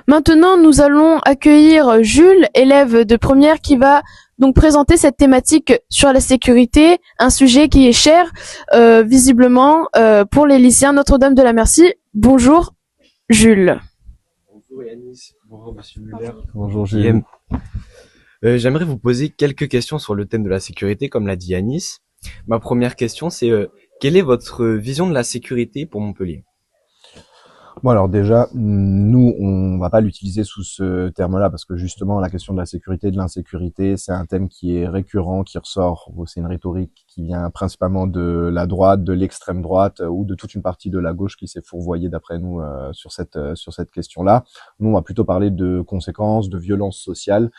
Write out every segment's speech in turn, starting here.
Maintenant, nous allons accueillir Jules, élève de première, qui va donc présenter cette thématique sur la sécurité, un sujet qui est cher, visiblement, pour les lycéens Notre-Dame de la Merci. Bonjour, Jules. Bonjour Yanis, bonjour Monsieur Muller. Bonjour Julien. J'aimerais vous poser quelques questions sur le thème de la sécurité, comme l'a dit Yanis. Ma première question, c'est quelle est votre vision de la sécurité pour Montpellier? Bon alors déjà, nous on va pas l'utiliser sous ce terme-là parce que justement la question de la sécurité et de l'insécurité, c'est un thème qui est récurrent, qui ressort. C'est une rhétorique qui vient principalement de la droite, de l'extrême droite ou de toute une partie de la gauche qui s'est fourvoyée d'après nous sur cette question-là. Nous on va plutôt parler de conséquences, de violences sociales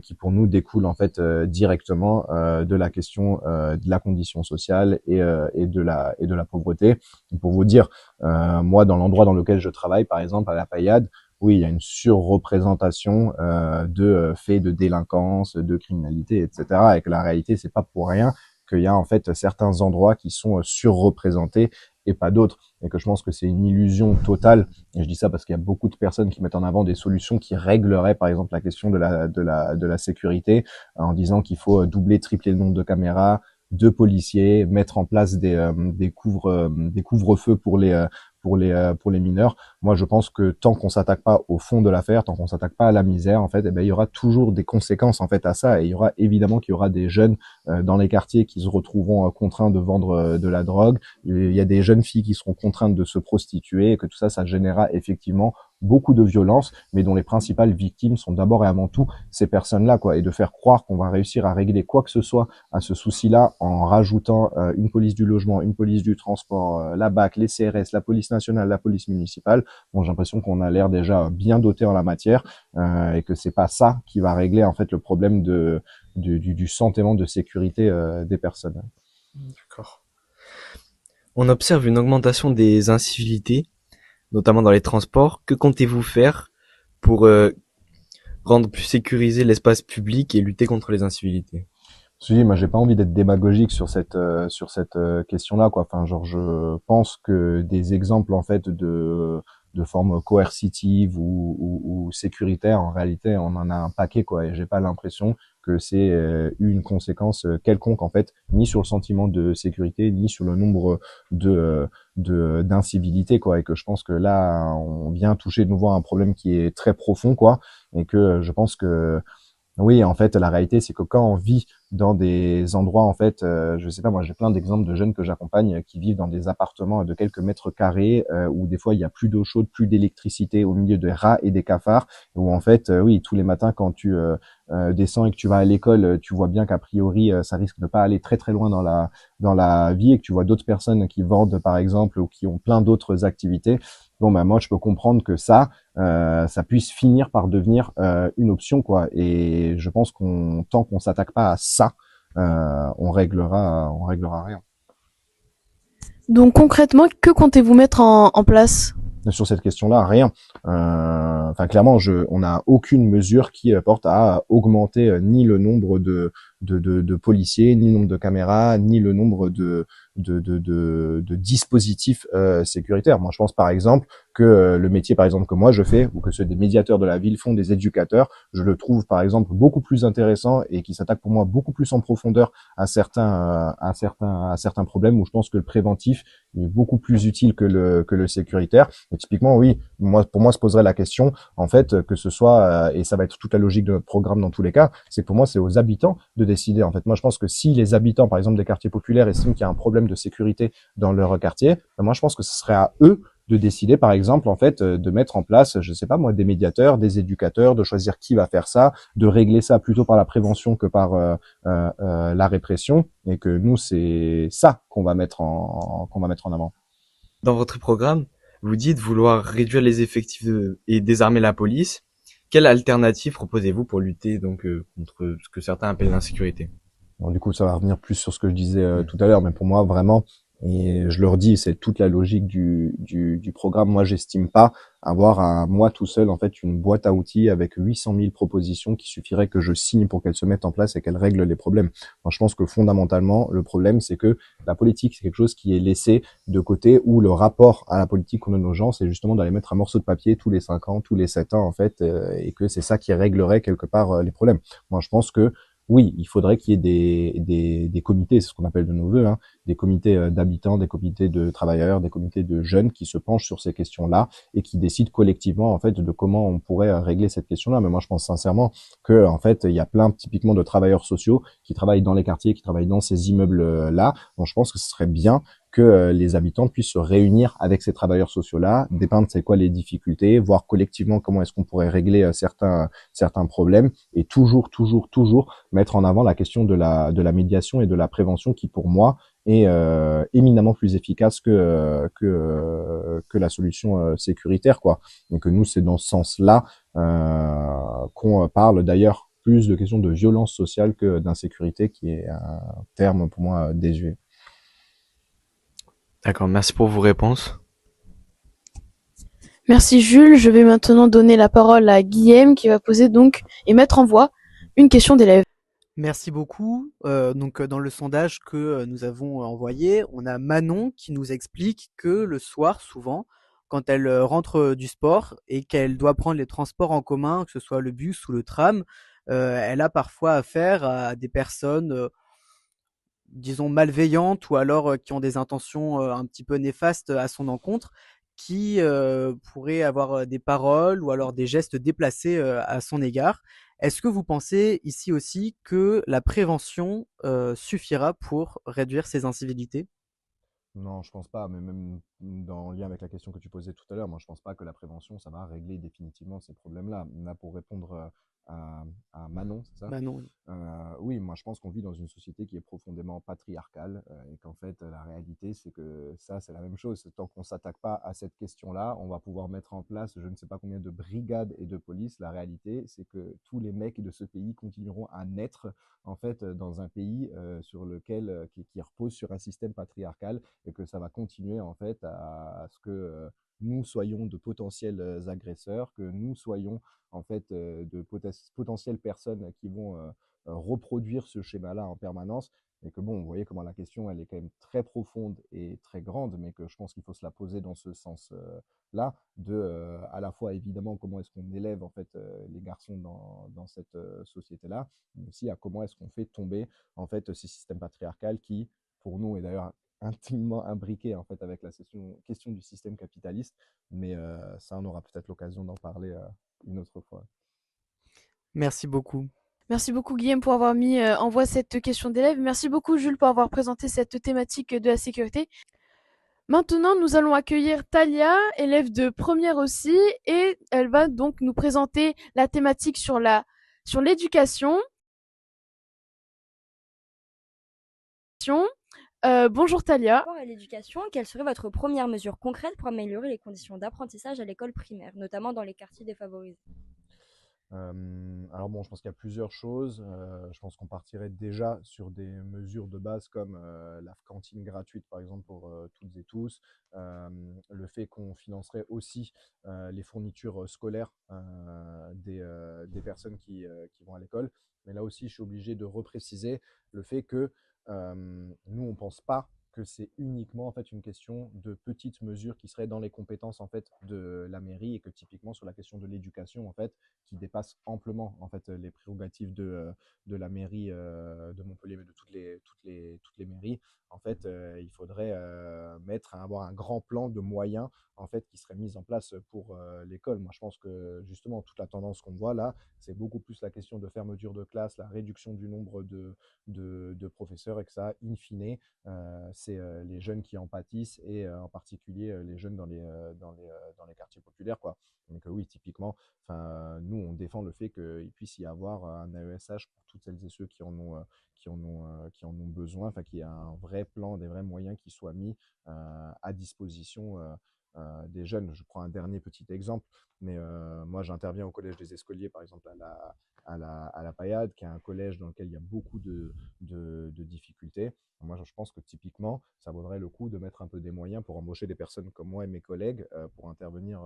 qui pour nous découlent en fait directement de la question de la condition sociale et de la pauvreté. Et pour vous dire, moi, dans l'endroit dans lequel je travaille, par exemple, à la Paillade, oui, il y a une surreprésentation de faits de délinquance, de criminalité, etc. Et que la réalité, c'est pas pour rien qu'il y a en fait certains endroits qui sont surreprésentés et pas d'autres. Et que je pense que c'est une illusion totale. Et je dis ça parce qu'il y a beaucoup de personnes qui mettent en avant des solutions qui régleraient, par exemple, la question de la sécurité en disant qu'il faut doubler, tripler le nombre de caméras, de policiers, mettre en place des couvre-feux pour les mineurs. Moi, je pense que tant qu'on s'attaque pas au fond de l'affaire, tant qu'on s'attaque pas à la misère, en fait, eh ben, il y aura toujours des conséquences en fait à ça. Et il y aura évidemment qu'il y aura des jeunes dans les quartiers qui se retrouveront contraints de vendre de la drogue. Il y a des jeunes filles qui seront contraintes de se prostituer, et que tout ça, ça générera effectivement beaucoup de violence, mais dont les principales victimes sont d'abord et avant tout ces personnes-là, quoi. Et de faire croire qu'on va réussir à régler quoi que ce soit à ce souci-là en rajoutant une police du logement, une police du transport, la BAC, les CRS, la police nationale, la police municipale. Bon, j'ai l'impression qu'on a l'air déjà bien doté en la matière et que c'est pas ça qui va régler en fait le problème du sentiment de sécurité des personnes. D'accord. On observe une augmentation des incivilités, notamment dans les transports. Que comptez-vous faire pour rendre plus sécurisé l'espace public et lutter contre les incivilités? Oui, moi j'ai pas envie d'être démagogique sur cette question-là, quoi. Enfin, genre je pense que des exemples en fait de formes coercitives ou sécuritaires, en réalité, on en a un paquet, quoi. Et j'ai pas l'impression que c'est eu une conséquence quelconque en fait, ni sur le sentiment de sécurité, ni sur le nombre d'incivilités, quoi. Et que je pense que là, on vient toucher de nouveau à un problème qui est très profond, quoi. Et que je pense que oui, en fait, la réalité, c'est que quand on vit dans des endroits, en fait, je sais pas, moi, j'ai plein d'exemples de jeunes que j'accompagne qui vivent dans des appartements de quelques mètres carrés, où des fois il y a plus d'eau chaude, plus d'électricité, au milieu des rats et des cafards, où en fait, oui, tous les matins quand tu descends et que tu vas à l'école, tu vois bien qu'a priori, ça risque de pas aller très très loin dans la vie et que tu vois d'autres personnes qui vendent, par exemple, ou qui ont plein d'autres activités. Bon, bah moi, je peux comprendre que ça puisse finir par devenir une option, quoi. Et je pense qu'on tant qu'on s'attaque pas à ça, on réglera rien. Donc concrètement, que comptez-vous mettre en place? Sur cette question-là, rien. Enfin, clairement, on n'a aucune mesure qui porte à augmenter ni le nombre de policiers, ni le nombre de caméras, ni le nombre de dispositifs sécuritaires. Moi, je pense par exemple que le métier, par exemple, que moi je fais, ou que ceux des médiateurs de la ville font, des éducateurs, je le trouve par exemple beaucoup plus intéressant et qui s'attaque pour moi beaucoup plus en profondeur à certains problèmes où je pense que le préventif est beaucoup plus utile que le sécuritaire. Et typiquement, oui, pour moi, se poserait la question, en fait, que ce soit, et ça va être toute la logique de notre programme dans tous les cas, c'est que pour moi, c'est aux habitants de décider. En fait, moi, je pense que si les habitants, par exemple, des quartiers populaires estiment qu'il y a un problème de sécurité dans leur quartier, ben moi, je pense que ce serait à eux de décider, par exemple, en fait, de mettre en place, je sais pas moi, des médiateurs, des éducateurs, de choisir qui va faire ça, de régler ça plutôt par la prévention que par la répression, et que nous, c'est ça qu'on va mettre en avant. Dans votre programme, vous dites vouloir réduire les effectifs et désarmer la police. Quelle alternative proposez-vous pour lutter donc contre ce que certains appellent l'insécurité? Bon, du coup, ça va revenir plus sur ce que je disais tout à l'heure, mais pour moi, vraiment, Et je leur dis, c'est toute la logique du programme. Moi, j'estime pas avoir moi tout seul, en fait, une boîte à outils avec 800 000 propositions qui suffirait que je signe pour qu'elles se mettent en place et qu'elles règlent les problèmes. Moi, je pense que fondamentalement, le problème, c'est que la politique, c'est quelque chose qui est laissé de côté, où le rapport à la politique qu'on donne aux gens, c'est justement d'aller mettre un morceau de papier tous les 5 ans, tous les 7 ans, en fait, et que c'est ça qui réglerait quelque part les problèmes. Moi, je pense que oui, il faudrait qu'il y ait des comités, c'est ce qu'on appelle de nos voeux, hein, des comités d'habitants, des comités de travailleurs, des comités de jeunes qui se penchent sur ces questions-là et qui décident collectivement en fait de comment on pourrait régler cette question-là. Mais moi, je pense sincèrement que en fait, il y a plein typiquement de travailleurs sociaux qui travaillent dans les quartiers, qui travaillent dans ces immeubles-là. Donc, je pense que ce serait bien que les habitants puissent se réunir avec ces travailleurs sociaux-là, dépeindre c'est quoi les difficultés, voir collectivement comment est-ce qu'on pourrait régler certains problèmes, et toujours mettre en avant la question de la médiation et de la prévention qui, pour moi, est éminemment plus efficace que la solution sécuritaire, quoi. Donc nous, c'est dans ce sens-là qu'on parle d'ailleurs plus de questions de violence sociale que d'insécurité, qui est un terme pour moi désuet. D'accord, merci pour vos réponses. Merci Jules. Je vais maintenant donner la parole à Guillaume qui va poser donc et mettre en voix une question d'élève. Merci beaucoup. Dans le sondage que nous avons envoyé, on a Manon qui nous explique que le soir, souvent, quand elle rentre du sport et qu'elle doit prendre les transports en commun, que ce soit le bus ou le tram, elle a parfois affaire à des personnes, disons, malveillantes ou alors qui ont des intentions un petit peu néfastes à son encontre, qui pourraient avoir des paroles ou alors des gestes déplacés à son égard. Est-ce que vous pensez ici aussi que la prévention suffira pour réduire ces incivilités? Non, je pense pas, mais même dans lien avec la question que tu posais tout à l'heure, moi je pense pas que la prévention, ça va régler définitivement ces problèmes-là. Là, pour répondre à, à Manon, c'est ça? Bah non. Oui, moi je pense qu'on vit dans une société qui est profondément patriarcale et qu'en fait la réalité c'est que ça c'est la même chose. Tant qu'on s'attaque pas à cette question-là, on va pouvoir mettre en place je ne sais pas combien de brigades et de police. La réalité c'est que tous les mecs de ce pays continueront à naître en fait dans un pays sur lequel qui repose sur un système patriarcal, et que ça va continuer en fait à ce que nous soyons de potentiels agresseurs, que nous soyons en fait de potentielles personnes qui vont reproduire ce schéma-là en permanence. Et que bon, vous voyez comment la question, elle est quand même très profonde et très grande, mais que je pense qu'il faut se la poser dans ce sens-là, à la fois évidemment comment est-ce qu'on élève en fait les garçons dans cette société-là, mais aussi à comment est-ce qu'on fait tomber en fait ces systèmes patriarcales qui, pour nous, est d'ailleurs intimement imbriqué en fait avec la question du système capitaliste, mais ça on aura peut-être l'occasion d'en parler une autre fois. Merci beaucoup. Merci beaucoup Guillaume pour avoir mis en voie cette question d'élève. Merci beaucoup Jules pour avoir présenté cette thématique de la sécurité. Maintenant, nous allons accueillir Talia, élève de première aussi, et elle va donc nous présenter la thématique sur l'éducation. Bonjour Talia. Par rapport à l'éducation, quelle serait votre première mesure concrète pour améliorer les conditions d'apprentissage à l'école primaire, notamment dans les quartiers défavorisés? Alors bon, je pense qu'il y a plusieurs choses. Je pense qu'on partirait déjà sur des mesures de base comme la cantine gratuite, par exemple, pour toutes et tous. Le fait qu'on financerait aussi les fournitures scolaires des personnes qui vont à l'école. Mais là aussi, je suis obligé de repréciser le fait que nous, on ne pense pas que c'est uniquement en fait une question de petites mesures qui seraient dans les compétences en fait de la mairie, et que typiquement sur la question de l'éducation en fait, qui dépasse amplement en fait les prérogatives de la mairie de Montpellier, mais de toutes les mairies. En fait, il faudrait avoir un grand plan de moyens en fait qui serait mis en place pour l'école. Moi, je pense que justement toute la tendance qu'on voit là, c'est beaucoup plus la question de fermeture de classe, la réduction du nombre de professeurs, et que ça, in fine, c'est les jeunes qui en pâtissent, et en particulier les jeunes dans les quartiers populaires, quoi. Donc oui, typiquement, nous, on défend le fait qu'il puisse y avoir un AESH pour toutes celles et ceux qui en ont besoin, enfin qu'il y ait un vrai plan, des vrais moyens qui soient mis à disposition des jeunes. Je prends un dernier petit exemple, mais moi j'interviens au Collège des Escoliers, par exemple, à la Payade, qui est un collège dans lequel il y a beaucoup de difficultés. Moi, je pense que typiquement, ça vaudrait le coup de mettre un peu des moyens pour embaucher des personnes comme moi et mes collègues pour intervenir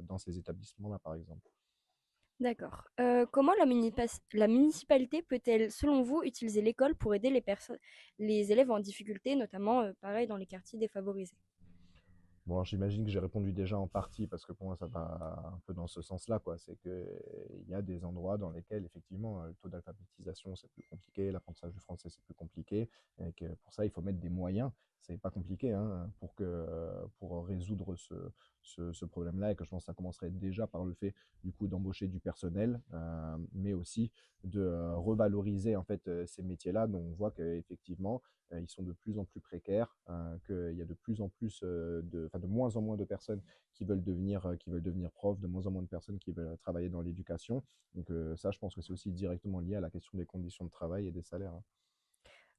dans ces établissements-là, par exemple. D'accord. Comment la municipalité peut-elle, selon vous, utiliser l'école pour aider les élèves en difficulté, notamment, pareil, dans les quartiers défavorisés? Bon, j'imagine que j'ai répondu déjà en partie parce que pour moi, ça va un peu dans ce sens-là, quoi. C'est que il y a des endroits dans lesquels, effectivement, le taux d'alphabétisation, c'est plus compliqué, l'apprentissage du français, c'est plus compliqué, et que pour ça, il faut mettre des moyens. C'est pas compliqué, hein, pour résoudre ce problème-là, et que je pense que ça commencerait déjà par le fait, du coup, d'embaucher du personnel, mais aussi de revaloriser, en fait, ces métiers-là, dont on voit qu'effectivement, ils sont de plus en plus précaires, qu'il y a de plus en plus, de moins en moins de personnes qui veulent devenir profs, de moins en moins de personnes qui veulent travailler dans l'éducation. Donc ça, je pense que c'est aussi directement lié à la question des conditions de travail et des salaires, hein.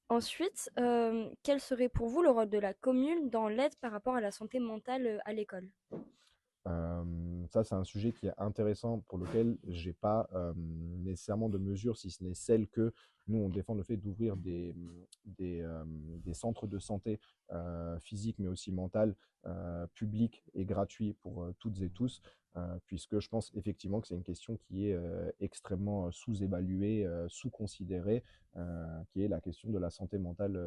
Ensuite, quel serait pour vous le rôle de la commune dans l'aide par rapport à la santé mentale, à l'école? Ça, c'est un sujet qui est intéressant pour lequel j'ai pas nécessairement de mesures, si ce n'est celle que nous, on défend le fait d'ouvrir des centres de santé physique, mais aussi mentale, publics et gratuits pour toutes et tous, puisque je pense effectivement que c'est une question qui est extrêmement sous-évaluée, sous-considérée, qui est la question de la santé mentale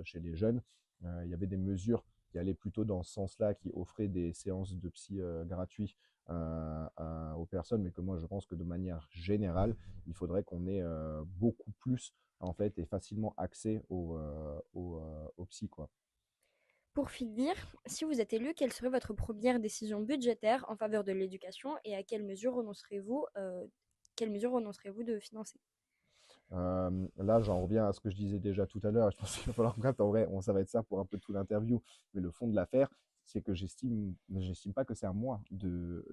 chez les jeunes. Il y avait des mesures qui allait plutôt dans ce sens-là, qui offrait des séances de psy gratuits aux personnes, mais que moi je pense que de manière générale, il faudrait qu'on ait beaucoup plus en fait et facilement accès au psy, quoi. Pour finir, si vous êtes élu, quelle serait votre première décision budgétaire en faveur de l'éducation et à quelles mesures renoncerez-vous de financer? Là, j'en reviens à ce que je disais déjà tout à l'heure. Je pense qu'il va falloir en vrai, ça va être ça pour un peu tout l'interview. Mais le fond de l'affaire, c'est que j'estime pas que c'est à moi de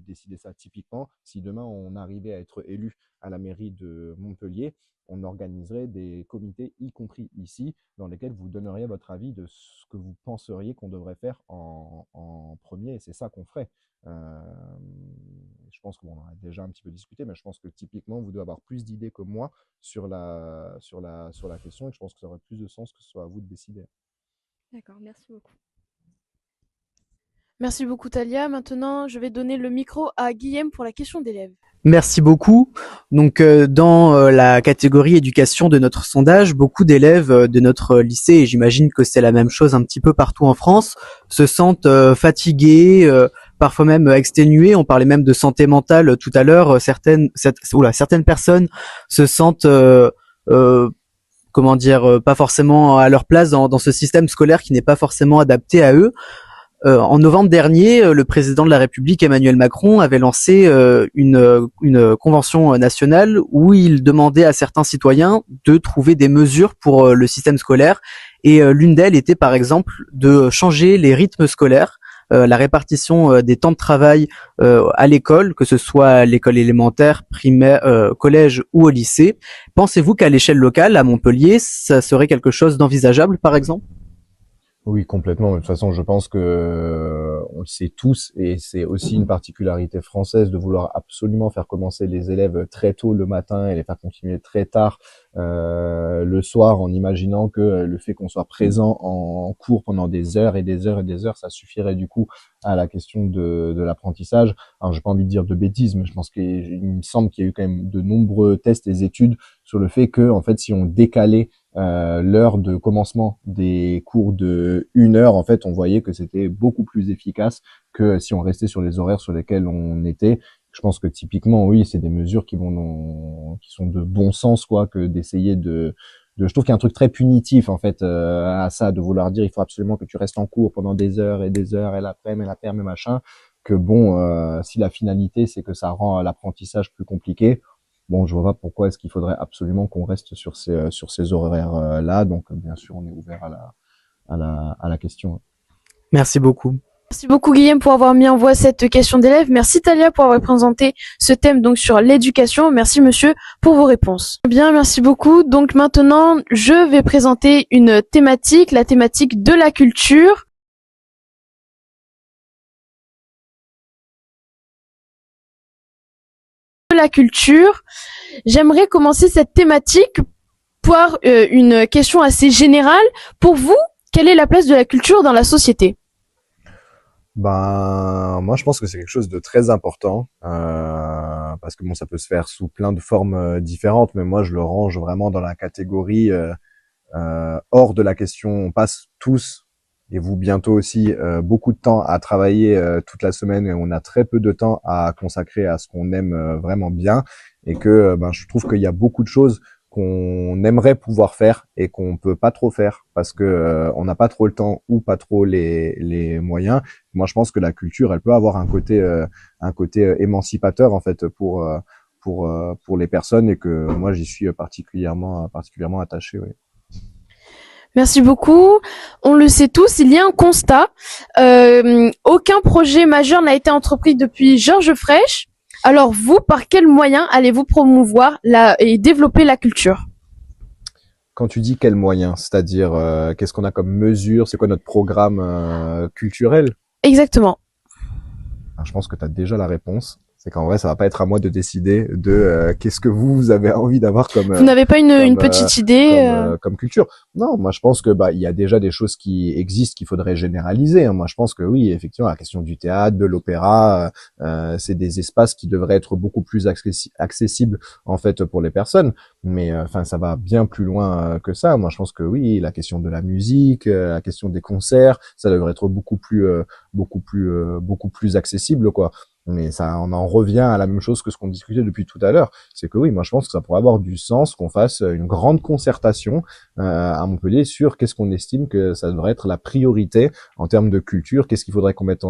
décider ça. Typiquement, si demain on arrivait à être élu à la mairie de Montpellier, on organiserait des comités, y compris ici, dans lesquels vous donneriez votre avis de ce que vous penseriez qu'on devrait faire en premier. Et c'est ça qu'on ferait. Euh, je pense qu'on en a déjà un petit peu discuté, mais je pense que typiquement, vous devez avoir plus d'idées que moi sur la question, et je pense que ça aurait plus de sens que ce soit à vous de décider. D'accord, merci beaucoup. Merci beaucoup Talia. Maintenant, je vais donner le micro à Guillaume pour la question d'élève. Merci beaucoup. Donc, dans la catégorie éducation de notre sondage, beaucoup d'élèves de notre lycée, et j'imagine que c'est la même chose un petit peu partout en France, se sentent fatigués, parfois même exténués. On parlait même de santé mentale tout à l'heure. Certaines personnes se sentent pas forcément à leur place dans ce système scolaire qui n'est pas forcément adapté à eux. En novembre dernier, le président de la République, Emmanuel Macron, avait lancé une convention nationale où il demandait à certains citoyens de trouver des mesures pour le système scolaire. Et l'une d'elles était, par exemple, de changer les rythmes scolaires, la répartition des temps de travail à l'école, que ce soit à l'école élémentaire, primaire, collège ou au lycée. Pensez-vous qu'à l'échelle locale, à Montpellier, ça serait quelque chose d'envisageable, par exemple ? Oui, complètement. De toute façon, je pense que on le sait tous, et c'est aussi une particularité française de vouloir absolument faire commencer les élèves très tôt le matin et les faire continuer très tard le soir, en imaginant que le fait qu'on soit présent en cours pendant des heures et des heures et des heures, ça suffirait du coup à la question de l'apprentissage. Alors, j'ai pas envie de dire de bêtises, mais je pense qu'il me semble qu'il y a eu quand même de nombreux tests et études sur le fait que, en fait, si on décalait l'heure de commencement des cours de 1 heure, en fait, on voyait que c'était beaucoup plus efficace que si on restait sur les horaires sur lesquels on était. Je pense que typiquement, oui, c'est des mesures qui sont de bon sens, quoi, que d'essayer je trouve qu'il y a un truc très punitif, en fait, à ça, de vouloir dire il faut absolument que tu restes en cours pendant des heures et des heures et l'après-midi et machin, que bon, si la finalité, c'est que ça rend l'apprentissage plus compliqué, bon, je vois pas pourquoi est-ce qu'il faudrait absolument qu'on reste sur ces horaires là. Donc, bien sûr, on est ouvert à la question. Merci beaucoup. Merci beaucoup Guillaume pour avoir mis en voie cette question d'élève. Merci Talia pour avoir présenté ce thème donc sur l'éducation. Merci monsieur pour vos réponses. Bien, merci beaucoup. Donc maintenant, je vais présenter une thématique, la thématique de la culture. la culture. J'aimerais commencer cette thématique par une question assez générale. Pour vous, quelle est la place de la culture dans la société? Ben, moi, je pense que c'est quelque chose de très important, parce que bon, ça peut se faire sous plein de formes différentes, mais moi, je le range vraiment dans la catégorie hors de la question. On passe tous, et vous bientôt aussi, beaucoup de temps à travailler toute la semaine, et on a très peu de temps à consacrer à ce qu'on aime vraiment bien, et que ben, je trouve qu'il y a beaucoup de choses qu'on aimerait pouvoir faire et qu'on peut pas trop faire parce que on n'a pas trop le temps ou pas trop les moyens. Moi, je pense que la culture, elle peut avoir un côté émancipateur en fait pour les personnes et que moi j'y suis particulièrement attaché. Oui. Merci beaucoup. On le sait tous, il y a un constat. Aucun projet majeur n'a été entrepris depuis Georges Frêche. Alors vous, par quels moyens allez-vous promouvoir et développer la culture? Quand tu dis quels moyens, c'est-à-dire qu'est-ce qu'on a comme mesure, c'est quoi notre programme culturel? Exactement. Alors, je pense que tu as déjà la réponse. C'est qu'en vrai, ça va pas être à moi de décider de qu'est-ce que vous avez envie d'avoir comme Vous n'avez pas une petite idée comme culture. Non, moi je pense que il y a déjà des choses qui existent qu'il faudrait généraliser. Hein. Moi je pense que oui, effectivement, la question du théâtre, de l'opéra, c'est des espaces qui devraient être beaucoup plus accessibles en fait pour les personnes. Mais enfin, ça va bien plus loin que ça. Moi je pense que oui, la question de la musique, la question des concerts, ça devrait être beaucoup plus accessible quoi. Mais ça, on en revient à la même chose que ce qu'on discutait depuis tout à l'heure. C'est que oui, moi je pense que ça pourrait avoir du sens qu'on fasse une grande concertation à Montpellier sur qu'est-ce qu'on estime que ça devrait être la priorité en termes de culture, qu'est-ce qu'il faudrait qu'on mette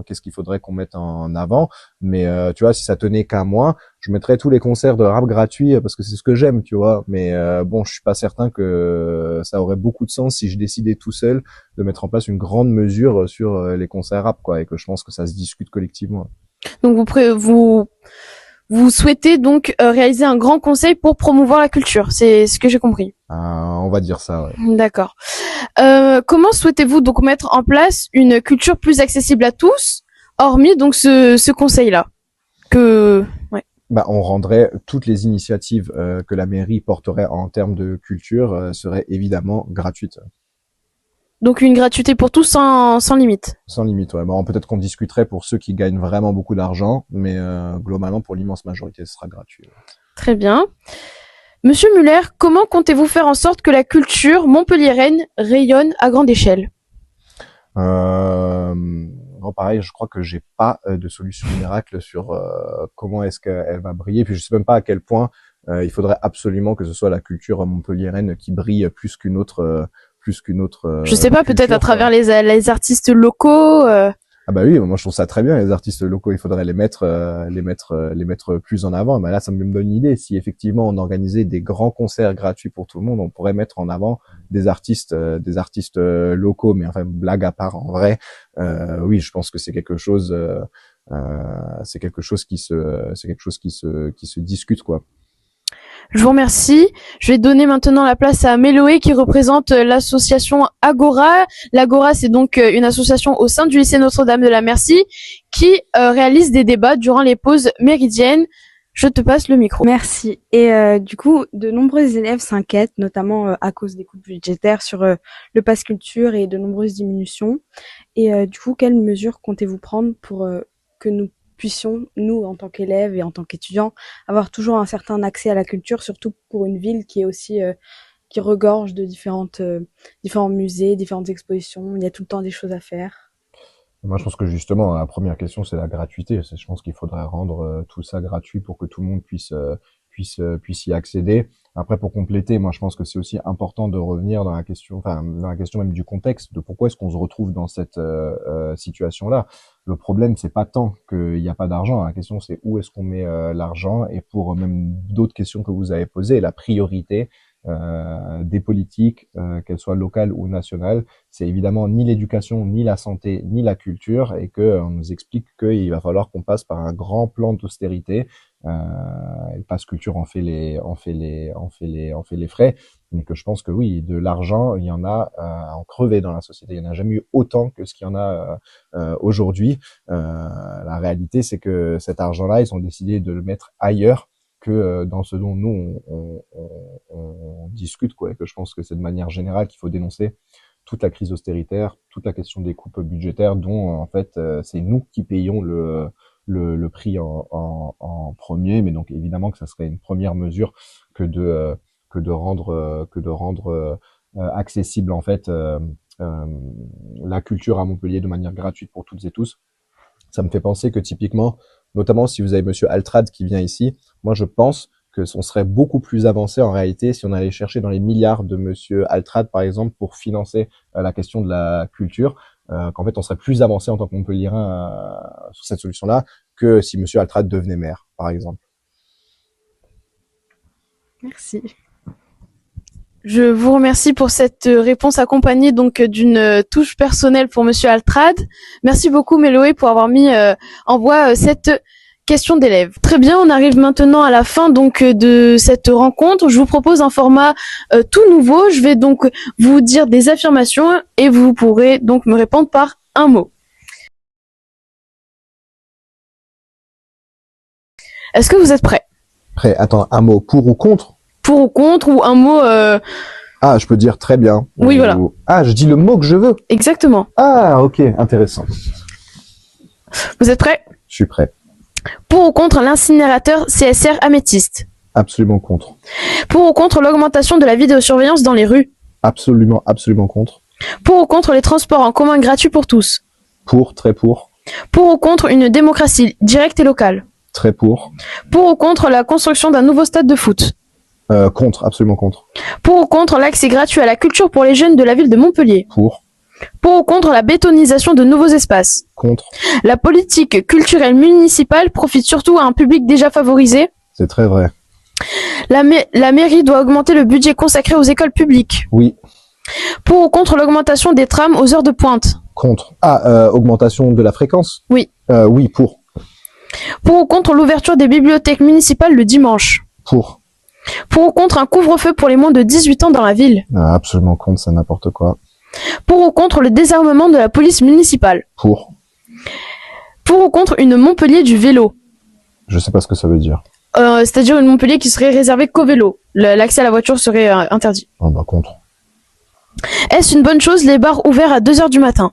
qu'est-ce qu'il faudrait qu'on mette en avant. Mais tu vois, si ça tenait qu'à moi, je mettrais tous les concerts de rap gratuits parce que c'est ce que j'aime, tu vois. Mais bon, je suis pas certain que ça aurait beaucoup de sens si je décidais tout seul de mettre en place une grande mesure sur les concerts rap, quoi, et que je pense que ça se discute collectivement. Donc vous souhaitez donc réaliser un grand conseil pour promouvoir la culture, c'est ce que j'ai compris. On va dire ça, ouais. D'accord. Comment souhaitez-vous donc mettre en place une culture plus accessible à tous, hormis donc ce conseil-là ouais. On rendrait toutes les initiatives que la mairie porterait en termes de culture seraient évidemment gratuites. Donc une gratuité pour tous sans limite. Sans limite, ouais. Bon, peut-être qu'on discuterait pour ceux qui gagnent vraiment beaucoup d'argent, mais globalement, pour l'immense majorité, ce sera gratuit. Ouais. Très bien. Monsieur Muller, comment comptez-vous faire en sorte que la culture montpelliéraine rayonne à grande échelle? Bon, pareil, je crois que j'ai pas de solution miracle sur comment est-ce qu'elle va briller. Puis je sais même pas à quel point il faudrait absolument que ce soit la culture montpelliéraine qui brille plus qu'une autre. Je sais pas, culture, peut-être à travers les artistes locaux. Ah bah oui, moi je trouve ça très bien les artistes locaux, il faudrait les mettre plus en avant. Mais là ça me donne une idée, si effectivement on organisait des grands concerts gratuits pour tout le monde, on pourrait mettre en avant des artistes locaux, mais enfin blague à part en vrai, oui, je pense que c'est quelque chose qui se discute quoi. Je vous remercie. Je vais donner maintenant la place à Méloé qui représente l'association Agora. L'Agora, c'est donc une association au sein du lycée Notre-Dame de la Merci qui réalise des débats durant les pauses méridiennes. Je te passe le micro. Merci. Et du coup, de nombreux élèves s'inquiètent, notamment à cause des coupes budgétaires sur le pass culture et de nombreuses diminutions. Et du coup, quelles mesures comptez-vous prendre pour que nous puissions, nous, en tant qu'élèves et en tant qu'étudiants, avoir toujours un certain accès à la culture, surtout pour une ville qui est aussi qui regorge de différents musées, différentes expositions. Il y a tout le temps des choses à faire. Moi, je pense que justement, la première question, c'est la gratuité. Je pense qu'il faudrait rendre tout ça gratuit pour que tout le monde puisse y accéder. Après, pour compléter, moi, je pense que c'est aussi important de revenir dans la question même du contexte, de pourquoi est-ce qu'on se retrouve dans cette situation-là. Le problème, c'est pas tant qu'il n'y a pas d'argent. La question, c'est où est-ce qu'on met l'argent. Et pour même d'autres questions que vous avez posées, la priorité des politiques, qu'elles soient locales ou nationales, c'est évidemment ni l'éducation, ni la santé, ni la culture, et que on nous explique qu'il va falloir qu'on passe par un grand plan d'austérité. Le pass culture en fait les frais, Donc je pense que oui, de l'argent, il y en a à en crever dans la société. Il n'y en a jamais eu autant que ce qu'il y en a aujourd'hui. La réalité, c'est que cet argent-là, ils ont décidé de le mettre ailleurs que dans ce dont nous on discute, quoi. Et que je pense que c'est de manière générale qu'il faut dénoncer toute la crise austéritaire, toute la question des coupes budgétaires, dont en fait c'est nous qui payons le prix en premier. Mais donc évidemment que ça serait une première mesure que de rendre accessible en fait la culture à Montpellier de manière gratuite pour toutes et tous. Ça me fait penser que typiquement, notamment si vous avez Monsieur Altrad qui vient ici, moi je pense que on serait beaucoup plus avancé en réalité si on allait chercher dans les milliards de Monsieur Altrad par exemple pour financer la question de la culture, qu'en fait on serait plus avancé en tant que Montpellierin sur cette solution-là que si Monsieur Altrad devenait maire par exemple. Merci. Je vous remercie pour cette réponse accompagnée donc d'une touche personnelle pour Monsieur Altrad. Merci beaucoup Méloé pour avoir mis en voie cette question d'élève. Très bien, on arrive maintenant à la fin donc de cette rencontre. Je vous propose un format tout nouveau. Je vais donc vous dire des affirmations et vous pourrez donc me répondre par un mot. Est-ce que vous êtes prêts? Prêt, attends, un mot pour ou contre? Pour ou contre, ou un mot Ah, je peux dire très bien. Oui, voilà. Ah, je dis le mot que je veux. Exactement. Ah, ok, intéressant. Vous êtes prêts? Je suis prêt. Pour ou contre l'incinérateur CSR Améthyste? Absolument contre. Pour ou contre l'augmentation de la vidéosurveillance dans les rues? Absolument, absolument contre. Pour ou contre les transports en commun gratuits pour tous? Pour, très pour. Pour ou contre une démocratie directe et locale? Très pour. Pour ou contre la construction d'un nouveau stade de foot? Contre, absolument contre. Pour ou contre l'accès gratuit à la culture pour les jeunes de la ville de Montpellier? Pour. Pour ou contre la bétonisation de nouveaux espaces? Contre. La politique culturelle municipale profite surtout à un public déjà favorisé? C'est très vrai. La mairie doit augmenter le budget consacré aux écoles publiques? Oui. Pour ou contre l'augmentation des trams aux heures de pointe? Contre. Ah, augmentation de la fréquence? Oui. Oui, pour. Pour ou contre l'ouverture des bibliothèques municipales le dimanche? Pour. Pour ou contre un couvre-feu pour les moins de 18 ans dans la ville? Absolument contre, c'est n'importe quoi. Pour ou contre le désarmement de la police municipale? Pour. Pour ou contre une Montpellier du vélo? Je sais pas ce que ça veut dire. C'est-à-dire une Montpellier qui serait réservée qu'au vélo. L'accès à la voiture serait interdit. Ah bah contre. Est-ce une bonne chose les bars ouverts à 2h du matin?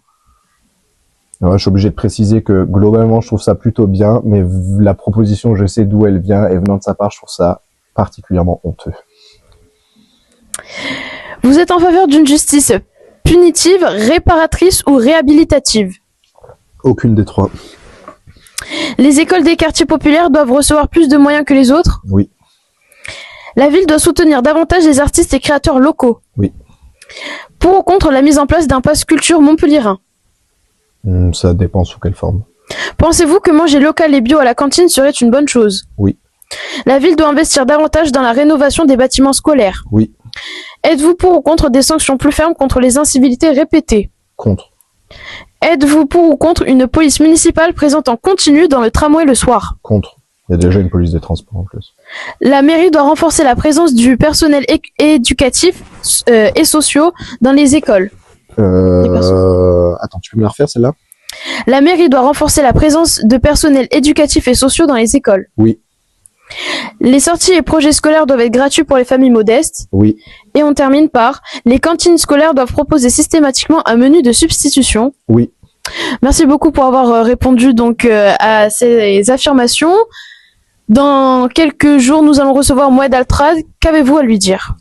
Ouais, je suis obligé de préciser que globalement je trouve ça plutôt bien, mais la proposition je sais d'où elle vient et venant de sa part je trouve ça particulièrement honteux. Vous êtes en faveur d'une justice punitive, réparatrice ou réhabilitative? Aucune des trois. Les écoles des quartiers populaires doivent recevoir plus de moyens que les autres? Oui. La ville doit soutenir davantage les artistes et créateurs locaux? Oui. Pour ou contre la mise en place d'un pass culture montpelliérain? Ça dépend sous quelle forme. Pensez-vous que manger local et bio à la cantine serait une bonne chose? Oui. La ville doit investir davantage dans la rénovation des bâtiments scolaires? Oui. Êtes-vous pour ou contre des sanctions plus fermes contre les incivilités répétées? Contre. Êtes-vous pour ou contre une police municipale présente en continu dans le tramway le soir? Contre. Il y a déjà une police des transports en plus. La mairie doit renforcer la présence du personnel éducatif et sociaux dans les écoles. Attends, tu peux me la refaire celle-là? La mairie doit renforcer la présence de personnel éducatif et sociaux dans les écoles. Oui. Les sorties et projets scolaires doivent être gratuits pour les familles modestes. Oui. Et on termine par les cantines scolaires doivent proposer systématiquement un menu de substitution. Oui. Merci beaucoup pour avoir répondu donc à ces affirmations. Dans quelques jours, nous allons recevoir Moed Altrad. Qu'avez-vous à lui dire?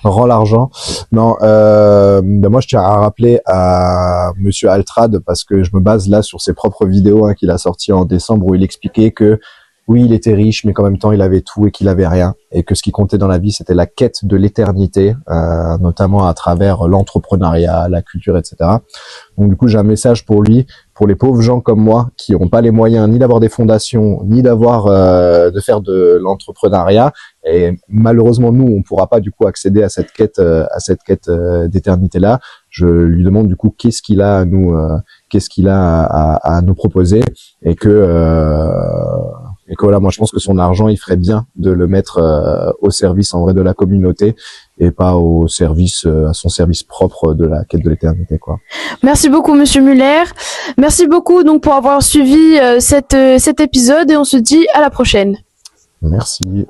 Rends l'argent. Non, moi je tiens à rappeler à Monsieur Altrad, parce que je me base là sur ses propres vidéos qu'il a sorties en décembre où il expliquait que oui, il était riche, mais qu'en même temps, il avait tout et qu'il avait rien. Et que ce qui comptait dans la vie, c'était la quête de l'éternité, notamment à travers l'entrepreneuriat, la culture, etc. Donc, du coup, j'ai un message pour lui, pour les pauvres gens comme moi, qui n'ont pas les moyens ni d'avoir des fondations, ni d'avoir de faire de l'entrepreneuriat. Et malheureusement, nous, on pourra pas, du coup, accéder à cette quête d'éternité-là. Je lui demande, du coup, qu'est-ce qu'il a à nous proposer, et que voilà, moi je pense que son argent, il ferait bien de le mettre au service en vrai de la communauté, et pas au service, à son service propre de la quête de l'éternité, quoi. Merci beaucoup, Monsieur Muller. Merci beaucoup donc pour avoir suivi cet épisode et on se dit à la prochaine. Merci.